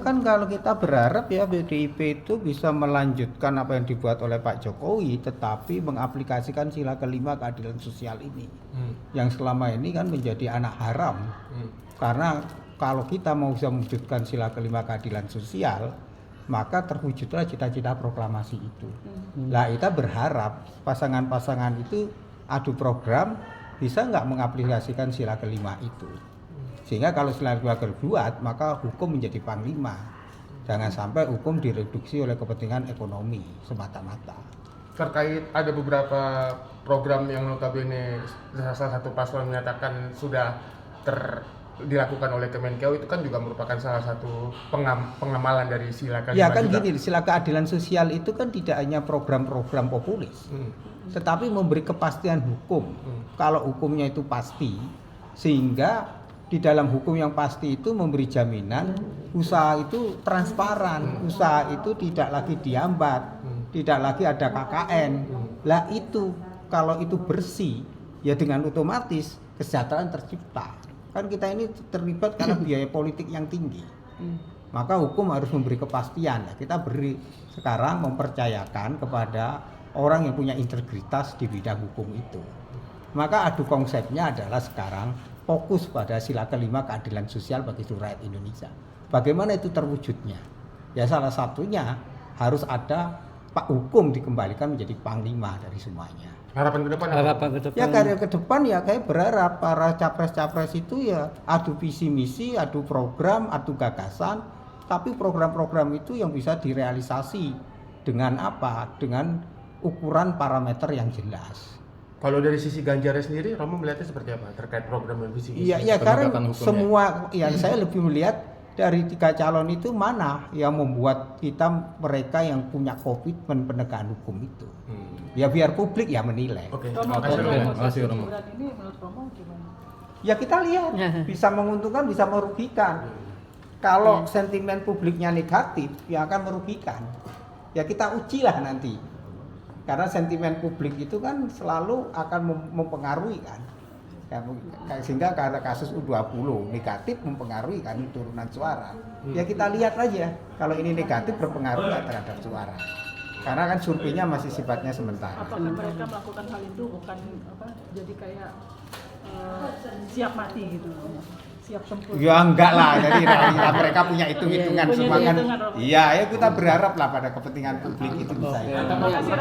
Kan kalau kita berharap ya PDIP itu bisa melanjutkan apa yang dibuat oleh Pak Jokowi, tetapi mengaplikasikan sila kelima keadilan sosial ini, yang selama ini kan menjadi anak haram. Karena kalau kita mau bisa mewujudkan sila kelima keadilan sosial, maka terwujudlah cita-cita proklamasi itu. Nah, kita berharap pasangan-pasangan itu adu program bisa nggak mengaplikasikan sila kelima itu. Sehingga kalau sila kelima berbuat, maka hukum menjadi panglima. Jangan sampai hukum direduksi oleh kepentingan ekonomi semata-mata. Terkait ada beberapa program yang notabene salah satu paslon menyatakan sudah dilakukan oleh Kemenkeu, itu kan juga merupakan salah satu pengamalan dari sila kelima. Ya kan juga. gini, sila keadilan sosial itu kan tidak hanya program-program populis, tetapi memberi kepastian hukum. Kalau hukumnya itu pasti, sehingga di dalam hukum yang pasti itu memberi jaminan usaha itu transparan, usaha itu tidak lagi dihambat, tidak lagi ada KKN. Lah itu kalau itu bersih, ya dengan otomatis kesejahteraan tercipta. Kan kita ini terlibat karena biaya politik yang tinggi. Maka hukum harus memberi kepastian. Kita beri sekarang mempercayakan kepada orang yang punya integritas di bidang hukum itu. Maka adu konsepnya adalah sekarang fokus pada sila kelima keadilan sosial bagi seluruh rakyat Indonesia. Bagaimana itu terwujudnya? Ya salah satunya harus ada Pak Hukum dikembalikan menjadi panglima dari semuanya. Harapan ke depan. Ya karya ke depan ya kayak berharap para capres-capres itu ya adu visi misi, adu program, adu gagasan, tapi program-program itu yang bisa direalisasi dengan apa? Dengan ukuran parameter yang jelas. Kalau dari sisi Ganjarnya sendiri, Romo melihatnya seperti apa terkait program dan visi misi? Iya, karena semua yang saya lebih melihat dari 3 calon itu mana yang membuat kita mereka yang punya komitmen penegakan hukum itu. Ya biar publik ya menilai. Oke, Terima kasih Romo. Ini menurut Romo gimana? Ya kita lihat bisa menguntungkan bisa merugikan. Kalau sentimen publiknya negatif ya akan merugikan. Ya kita ujilah nanti. Karena sentimen publik itu kan selalu akan mempengaruhi kan. Ya, sehingga karena kasus U20 negatif mempengaruhi kan turunan suara. Ya kita lihat aja kalau ini negatif berpengaruh terhadap suara. Karena kan surveinya masih sifatnya sementara. Apakah mereka melakukan hal itu bukan jadi kayak siap mati gitu, siap tempur? Ya enggak lah, jadi mereka punya hitung-hitungan semua kan. Iya, ya kita berharap lah pada kepentingan publik itu bisa. Terima kasih.